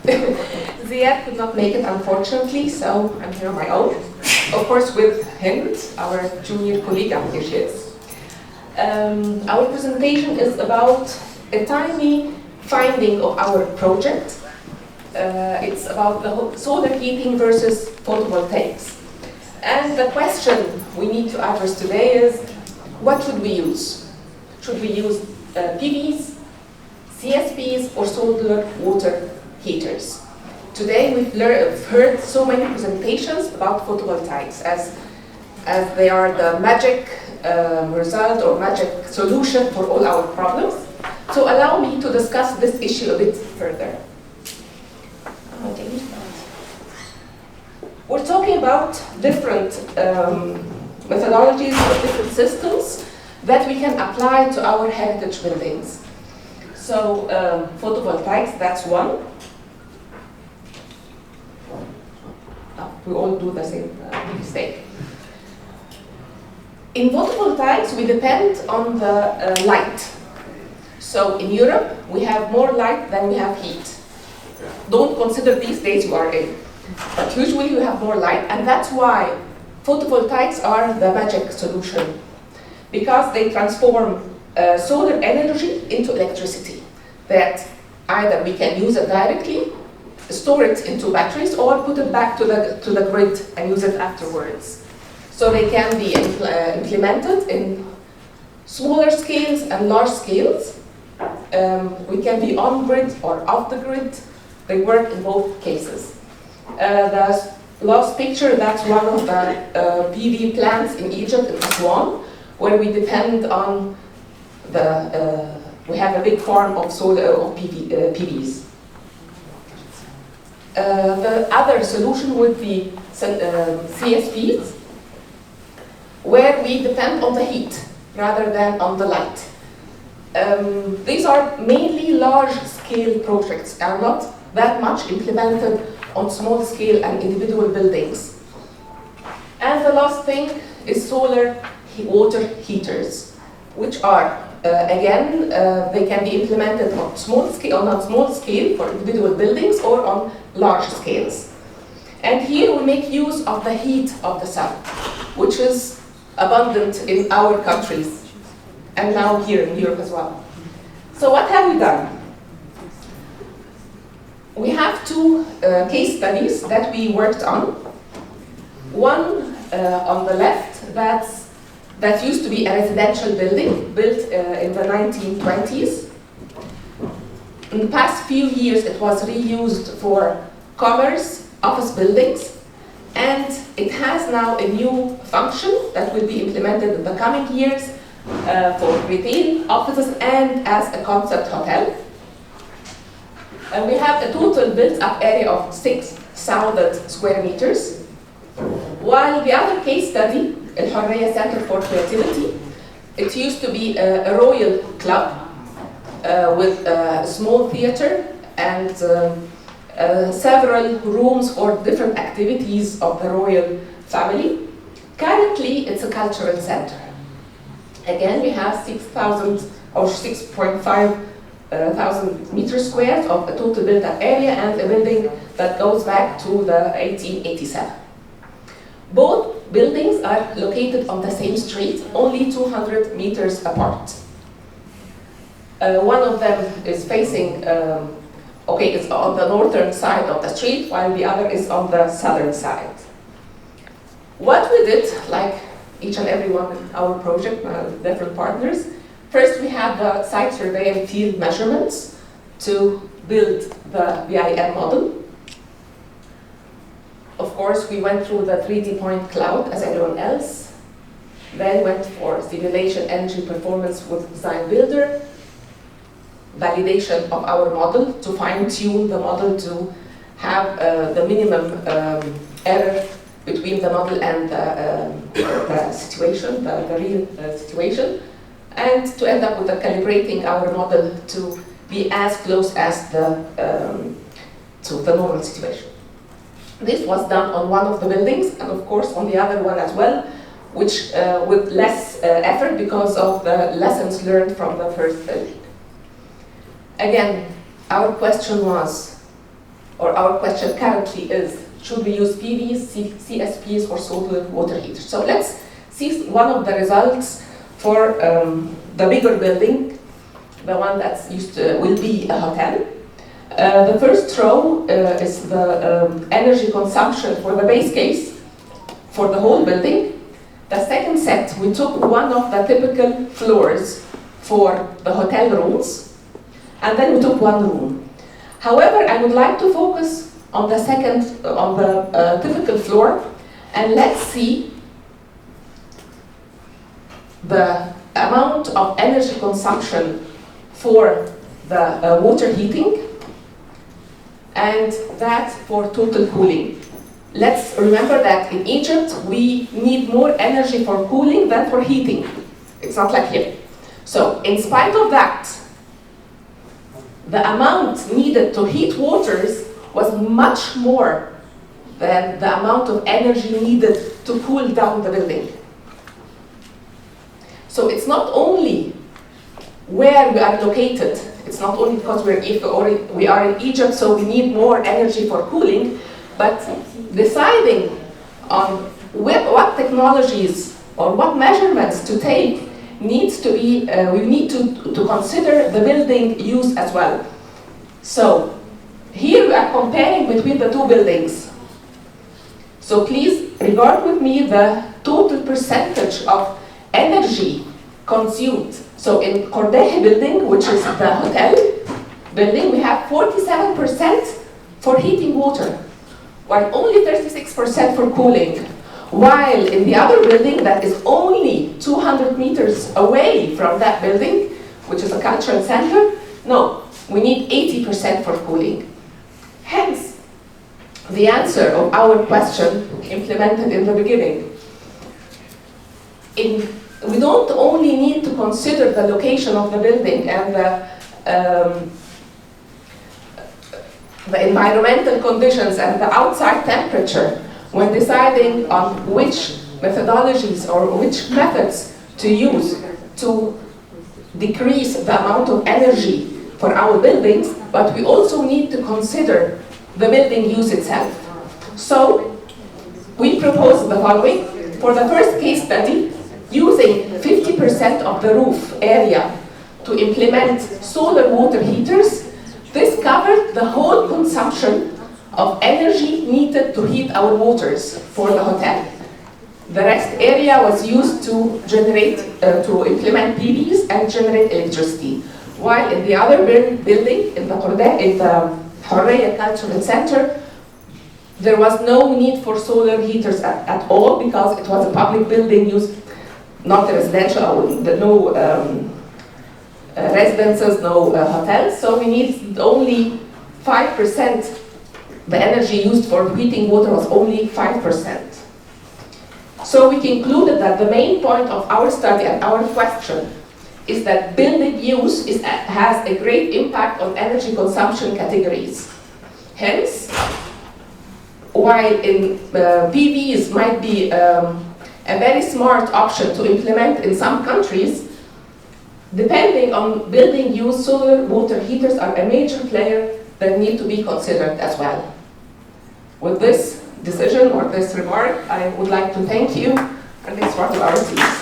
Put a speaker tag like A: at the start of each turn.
A: Ziad could not make it, unfortunately, so I'm here on my own. Of course, with Hind, our junior colleague, here she is. Our presentation is about a tiny finding of our project. It's about the solar heating versus photovoltaics. And the question we need to address today is, what should we use? Should we use PVs, CSPs, or solar water heaters? Today we've heard so many presentations about photovoltaics as they are the magic result or magic solution for all our problems. So allow me to discuss this issue a bit further. We're talking about different methodologies or different systems that we can apply to our heritage buildings. So photovoltaics, that's one. We all do the same mistake. In photovoltaics, we depend on the light. So in Europe, we have more light than we have heat. Don't consider these days you are in. But usually you have more light, and that's why photovoltaics are the magic solution. Because they transform solar energy into electricity that either we can use it directly, store it into batteries, or put it back to the grid and use it afterwards. So they can be implemented in smaller scales and large scales. We can be on grid or off the grid. They work in both cases. The last picture, that's one of the PV plants in Egypt, in Aswan, where we depend on we have a big farm of solar of PVs. The other solution would be CSPs, where we depend on the heat rather than on the light. These are mainly large-scale projects and not that much implemented on small scale and individual buildings. And the last thing is solar water heaters, which are, again, they can be implemented on small scale for individual buildings or on large scales. And here we make use of the heat of the sun, which is abundant in our countries, and now here in Europe as well. So what have we done? We have two case studies that we worked on. One on the left, that used to be a residential building built in the 1920s. In the past few years, it was reused for commerce, office buildings, and it has now a new function that will be implemented in the coming years for retail, offices, and as a concept hotel. And we have a total built-up area of 6,000 square meters. While the other case study, El Hurriya Center for Creativity, it used to be a royal club with a small theater and several rooms for different activities of the royal family. Currently, it's a cultural center. Again, we have 6,000 or 6.5 thousand meters squared of a total built-up area and a building that goes back to the 1887. Both buildings are located on the same street, only 200 meters apart. One of them is facing, it's on the northern side of the street, while the other is on the southern side. What we did, like each and every one in our project, different partners, first we had the site survey and field measurements to build the VIM model. Of course, we went through the 3D point cloud as everyone else, then went for simulation energy performance with Design Builder, validation of our model to fine-tune the model to have the minimum error between the model and the situation, the real situation, and to end up with calibrating our model to be as close as to the normal situation. This was done on one of the buildings, and of course on the other one as well, which with less effort because of the lessons learned from the first building. Again, our question was, or our question currently is, should we use PVs, CSPs, or solar water heaters? So let's see one of the results for the bigger building, the one that's will be a hotel. The first row is the energy consumption for the base case for the whole building. The second set, we took one of the typical floors for the hotel rooms, and then we took one room. However, I would like to focus on the second, on the typical floor, and let's see the amount of energy consumption for the water heating and that for total cooling. Let's remember that in Egypt we need more energy for cooling than for heating. It's not like here. So in spite of that, the amount needed to heat waters was much more than the amount of energy needed to cool down the building. So it's not only where we are located, it's not only because we are in Egypt, so we need more energy for cooling, but deciding on what technologies or what measurements to take needs to be, we need to consider the building use as well. So here we are comparing between the two buildings. So please regard with me the total percentage of energy consumed. So in Kordehe building, which is the hotel building, we have 47% for heating water, while only 36% for cooling. While in the other building that is only 200 meters away from that building, which is a cultural center, no, we need 80% for cooling. Hence, the answer of our question implemented in the beginning. We don't only need to consider the location of the building and the environmental conditions and the outside temperature when deciding on which methodologies or which methods to use to decrease the amount of energy for our buildings, but we also need to consider the building use itself. So we propose the following. For the first case study, using 50% of the roof area to implement solar water heaters, this covered the whole consumption of energy needed to heat our waters for the hotel. The rest area was used to generate, to implement PVs and generate electricity. While in the other building, in the Hurriya Cultural Center, there was no need for solar heaters at all because it was a public building used, not a residential, no residences, no hotels, so we need only 5%. The energy used for heating water was only 5%. So we concluded that the main point of our study and our question is that building use has a great impact on energy consumption categories. Hence, while in PVs might be a very smart option to implement in some countries, depending on building use, solar water heaters are a major player that need to be considered as well. With this decision or this remark, I would like to thank you for this part of our team.